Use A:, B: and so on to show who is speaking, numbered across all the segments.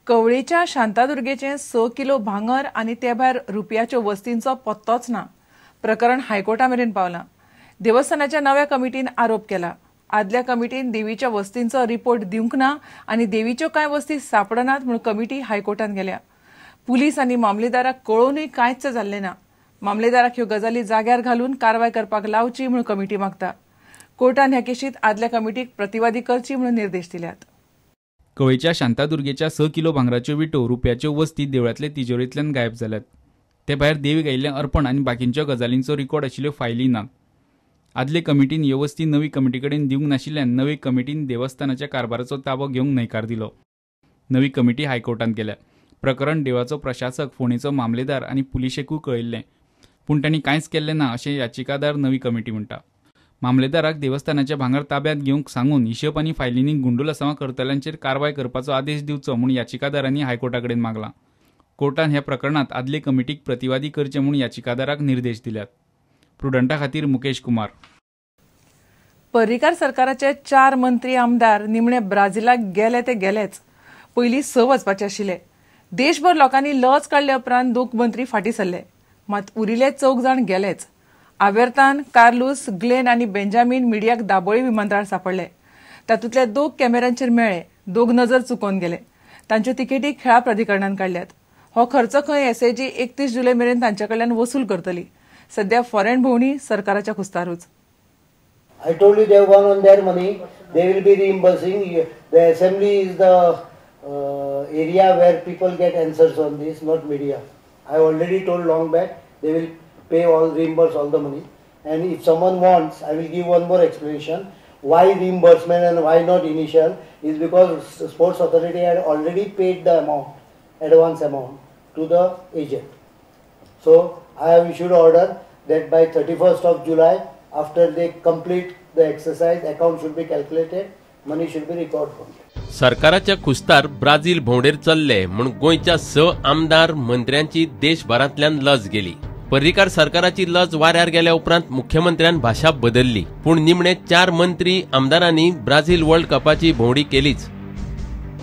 A: कवळेच्या शांतादुर्गेचे 6 kilo भांगर आणि ते भायर रुपयाच्यो वस्तींचो पत्तोच ना. प्रकरण हायकोर्टा मेरेन पावलां. देवस्थानाच्या नव्या कमिटीन आरोप केला. आदल्या कमिटीन देवीच्या वस्तींचो रिपोर्ट दिवंक ना आनी देवीच्यो कांय वस्ती सापडनात म्हूण कमिटी हायकोर्टान गेल्या. पुलीस आनी मामलेदाराक कळोवनूय कांयच जाल्लें ना. मामलेदाराक ह्यो गजाली जाग्यार घालून कारवाय करपाक लावची म्हूण कमिटी मागता. कोर्टान ह्या केशींत आदल्या कमिटीक प्रतिवादी करची म्हूण निर्देश दिल्यात.
B: कवळेच्या शांतादुर्गेच्या 6 किलो भांगराच्यो विटो रुपयाच्यो वस्ती देवळांतले तिजोरेंतल्यान गायब जाल्यात. ते भायर देवीक आयिल्लें अर्पण आनी बाकींच्या गजालींचो रिकॉर्ड आशिल्ल्यो फायली नात. आदले कमिटीन ह्यो वस्ती नवी कमिटी कडेन दिवंक नाशिल्ल्यान नवी कमिटीन देवस्थानाच्या कारभाराचो ताबो घेवंक न्हयकार दिलो. नवी कमिटी हायकोर्टांत गेल्या. प्रकरण देवळाचो प्रशासक, फोंडेचो मामलेदार आनी पुलिशेकूय कळयिल्लें, पूण तांणी कांयच केल्लें ना अशें याचिकादार नवी कमिटी म्हणटा. मामलेदाराक देवस्थानाचें भांगर ताब्यांत घेवंक सांगून हिशोब आनी फायलींनी गुंडुलसांवां करतल्यांचेर कारवाय करपाचो आदेश दिवचो म्हूण याचिकादारांनी हायकोर्टा कडेन मागलां. कोर्टान ह्या प्रकरणांत आदले कमिटीक प्रतिवादी करचे म्हूण याचिकादाराक निर्देश दिल्यात. प्रुडंटा खातीर मुकेश कुमार.
A: पर्रीकार सरकाराचे 4 मंत्री आमदार निमणे ब्राझीलाक गेले ते गेलेच. पयलीं 6 वचपाचे आशिल्ले. देशभर लोकांनी लज काडले उपरांत 2 मंत्री फाटीं सरले. मात उरिल्ले 4 जाण गेलेच. आवेर्तान, कार्लोस, ग्लेन आनी बेंजामीन मिडियाक दाबोळी विमानतळार सापडले. तातूंतले 2 कॅमेऱ्यांचेर मेळ्ळे. 2 नजर चुकोवन गेले. तांच्यो तिकेटी खेळा प्राधिकरणान काडल्यात. हो खर्च खंय एसएजी 31 जुलय मेरेन तांचे कडल्यान वसूल करतली. सध्या फॉरेन भोंवडी सरकाराच्या खुस्तारूच.
C: I told you they have won on their money. They will be reimbursing. The assembly is the area where people get answers on this, not media. I already told long back they will pay all, reimburse all the money. And if someone wants, I will give one more explanation. Why reimbursement and why not initial is because Sports Authority had already paid the amount, advance amount, to the agent. So I have issued order that by 31st of July, after they complete the exercise, account should be calculated, money should be recorded.
D: सरकाराच्या खुस्तार Brazil भोंवडेर चल्ले म्हूण गोंयच्या 6 आमदार मंत्र्यांची देशभरांतल्यान लज गेली. पर्रीकार सरकाराची लज वाऱ्यार गेल्या उपरांत मुख्यमंत्र्यान भाषा बदलली, पूण निमणे 4 मंत्री आमदारांनी ब्राझील वर्ल्ड कपाची भोंवडी केलीच.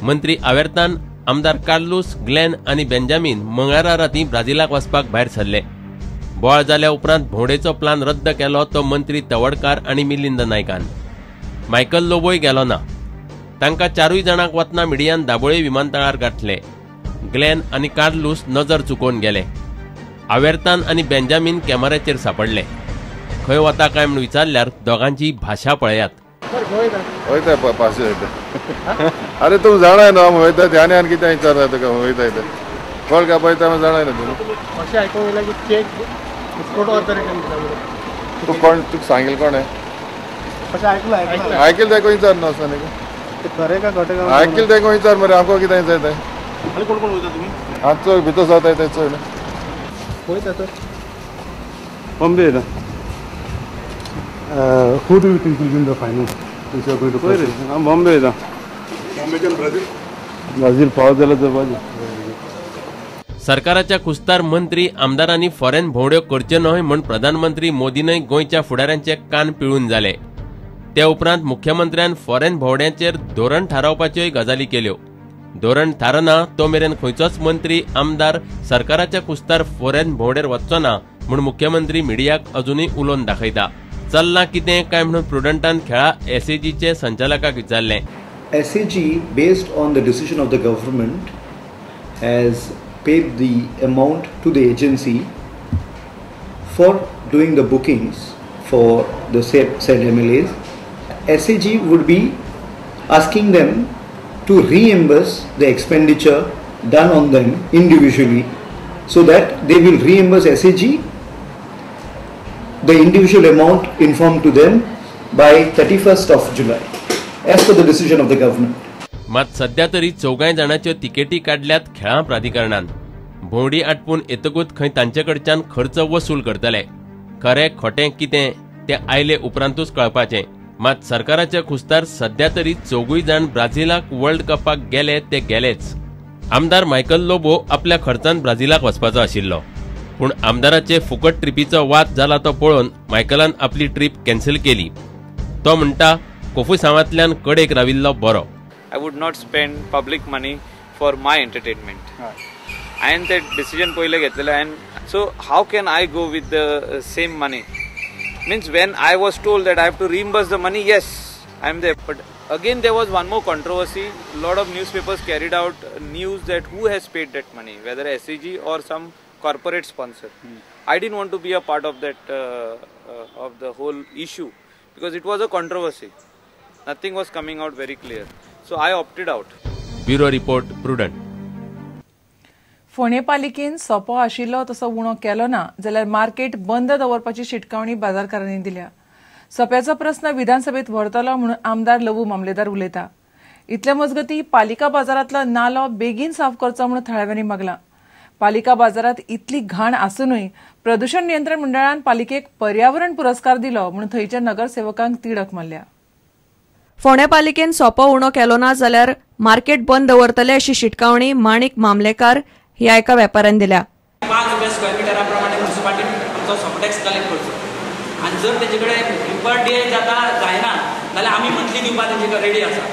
D: मंत्री आवेर्तान, आमदार कार्लोस, ग्लेन आनी बेंजामीन मंगळारा रातीं ब्राझीलाक वचपाक भायर सरले. बोवाळ जाल्या उपरांत भोंवडेचो प्लान रद्द केलो तो मंत्री तवडकार आनी मिलिंद नायकान. मायकल लोबोय गेलो ना. तांकां 4 जाणांक वतना मिडियान दाबोळे विमानतळार गाठले. ग्लेन आनी कार्लोस नजर चुकोवन गेले. आवेर्तान आनी बेंजामीन कॅमेऱ्याचेर सापडले. खंय वता काय म्हूण विचारल्यार दोगांची भाशा पळयात.
E: अरे तू जाणाय ना वयता त्याने आनी कितें विचारता तुका वयता ते कोण का पळयता जाणाय ना तूं अशें आयकूंक येयला की चेक फोटो तू कोण तुका सांगेल कोण अशें आयकलें तेका विचार न्हू असो न्ही खरें का खोटें आयकलें तेका विचार मरे आमकां कितें जाय तें आनी कोण कोण वयता तुमी हांचो भितर जाता तें चोय वयता तर बॉम्बे येता who do you think will win the final? Which are going to play? I'm Bombay. Bombay and Brazil. Brazil पाव झाला तर बाजू.
D: सरकाराच्या खुस्तार मंत्री आमदारांनी फॉरेन भोंवड्यो करचे न्हय म्हूण प्रधानमंत्री मोदीनय गोंयच्या फुडाऱ्यांचे कान पिळून जाले. त्या उपरांत मुख्यमंत्र्यान फॉरेन भोंवड्यांचेर धोरण थारावपाच्योय गजाली केल्यो. धोरण थारना तो मेरेन खंयचोच मंत्री आमदार सरकाराच्या खुस्तार फॉरेन भोंवडेर वचचो ना म्हूण मुख्यमंत्री मिडियाक अजूनय उलोवन दाखयता. चल्ला कितें काय म्हणून प्रुडंटान खेळा एसएजीचे संचालकाक विचारले.
F: SAG, based on the decision of the government, has paid the amount to the agency for doing the bookings for the said MLAs. SAG would be asking them to reimburse the expenditure done on them individually, so that they will reimburse SAG the individual amount informed to them by 31st of July, as per the decision of the government.
D: मात सध्या तरी 4 जाणांच्यो तिकेटी काडल्यात खेळा प्राधिकरणान. भोंवडी आटपून येतकूच खंय तांचे कडच्यान खर्च वसूल करतले. खरें खोटें कितें तें आयले उपरांतूच कळपाचें. मात सरकाराच्या खुस्तार सध्या तरी 4 जाण ब्राझीलाक वर्ल्ड कपाक गेले ते गेलेच. आमदार मायकल लोबो आपल्या खर्चान ब्राझीलाक वचपाचो आशिल्लो, पूण आमदाराचे फुकट ट्रिपीचो वाद जाला तो पळोवन मायकलान आपली ट्रीप कॅन्सल केली. तो म्हणटा कोफुसांवांतल्यान कडेक राविल्लो बरो.
G: I would not spend public money for my entertainment. And that decision पहिले घेतलेला. And so how can I go with the same money? Means when I was told that I have to reimburse the money, yes, I am there. But again there was one more controversy. A lot of newspapers carried out news that who has paid that money, whether SEG or some corporate sponsor. I didn't want to be a part of that of the whole issue because it was a controversy. Nothing was coming out very clear. So I opted out.
D: Bureau Report, Prudent.
A: फोंडे पालिकेन सोपो आशिल्लो तसो उणो केलो ना जाल्यार market बंद दवरपाची शिटकावणी बाजारकारांनी दिल्या. सोप्याचो प्रस्न विधानसभेत व्हरतलो म्हणून आमदार लवू मामलेदार उलयता. इतले मजगतीं पालिका बाजारांतलो नालो बेगीन साफ करचो म्हणून थळाव्यांनी मागला. पालिका बाजारात इतली घाण आसूनय प्रदूषण नियंत्रण मंडळान पालिकेक पर्यावरण पुरस्कार दिलो म्हणून थंयच्या नगरसेवकांक तिडक मारल्या.
H: फोंडे पालिकेन सोपो उणो केलो ना जाल्यार मार्केट बंद दवरतले अशी शिटकावणी माणिक मामलेकार ह्या एका वेपाऱ्यान दिल्या.
I: 5 रुपया स्क्वेअर मिटरा प्रमाणे म्युनिसिपालिटीन आमचो सोपो टॅक्स कलेक्ट करचो आनी जर तेजे कडेन पर डे जाता जायना जाल्यार आमी मंथली दिवपाक तेजे कडेन रेडी आसा.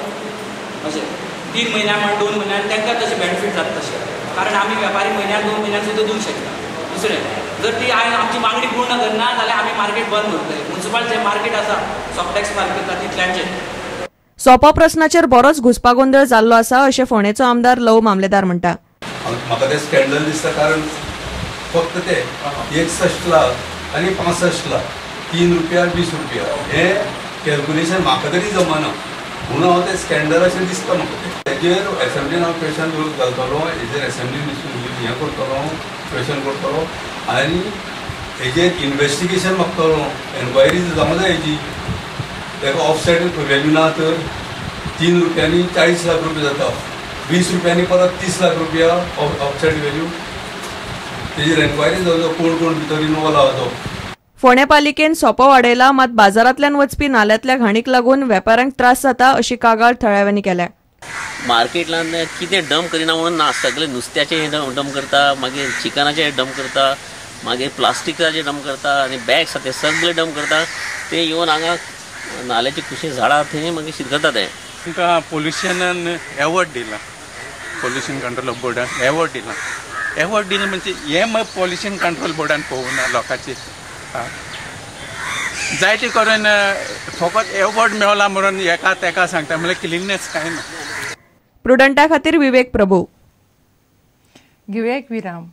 I: अशें 3 म्हयन्यां म्हण 2 म्हयन्यान तांकां तशें बेनिफीट जाता तशें. कारण आमी वेपारी म्हयन्याक 2 म्हयन्याक सुद्दां दिवंक शकता. दुसरें जर ती आमची मागणी पूर्ण करना जाल्यार आमी मार्केट बंद करतले. म्युनिसिपालिटीचें मार्केट आसा सोपो टॅक्स फारीक करता तितल्यांचेर.
H: सोपो प्रस्नाचेर बरोच घुसपागोंदळ जाल्लो आसा अशें फोंडेचो आमदार लव मामलेदार म्हणटा.
J: म्हाका ते स्कॅन्डल दिसता कारण फक्त ते 61 लाख आनी 65 लाख 3 रुपया 20 रुपया हे कॅल्क्युलेशन म्हाका तरी जमना म्हणून हांव ते स्कॅन्डल अशें दिसता म्हाका. तेजेर एसेंब्लीन हांव क्वेश्चन घालतलो, हेजेर एसेंब्लीन हें करतलो, क्वेश्चन करतलो आनी हेजेर इन्वेस्टिगेशन मागतलो, एन्क्वायरी जावंक जाय हेजी. ताका ऑफसेट व्हॅल्यू ना तर 3 रुपयांनी 40 लाख रुपया जाता, 20 रुपयांनी परत 30 लाख रुपया ऑफसेट व्हॅल्यू. तेजेर एन्क्वायरी जावचो कोण कोण भितर इनवॉल्व आहा तो.
H: फोंडे पालिकेन सोपो वाडयला मात बाजारांतल्यान वचपी नाल्यांतल्या घाणीक लागून वेपाऱ्यांक त्रास जाता अशी कागाळ थळाव्यांनी केल्या.
K: मार्केटलान कितें डंप करिना म्हणून ना सगळे नुस्त्याचे डंप करता, मागीर चिकनाचे डंप करता, मागीर प्लास्टिकाचे डंप करता आनी बॅग्स आसा ते सगळे डंप करता. ते येवन हांगा नाल्याची कुशी झाडां थंय मागीर शिरकता ते.
L: तांकां पोल्युशनान एवॉर्ड दिला, पोल्युशन कंट्रोल बोर्डान एवॉर्ड दिला. एवॉर्ड दिला म्हणजे हे पोल्युशन कंट्रोल बोर्डान पळोवना लोकांची. जायते करून फकत एवॉर्ड मेळला म्हणून एका तेका सांगता म्हळ्यार क्लिननेस कांय ना.
H: प्रुडंटा खातीर विवेक प्रभू.
A: घेवया एक विराम.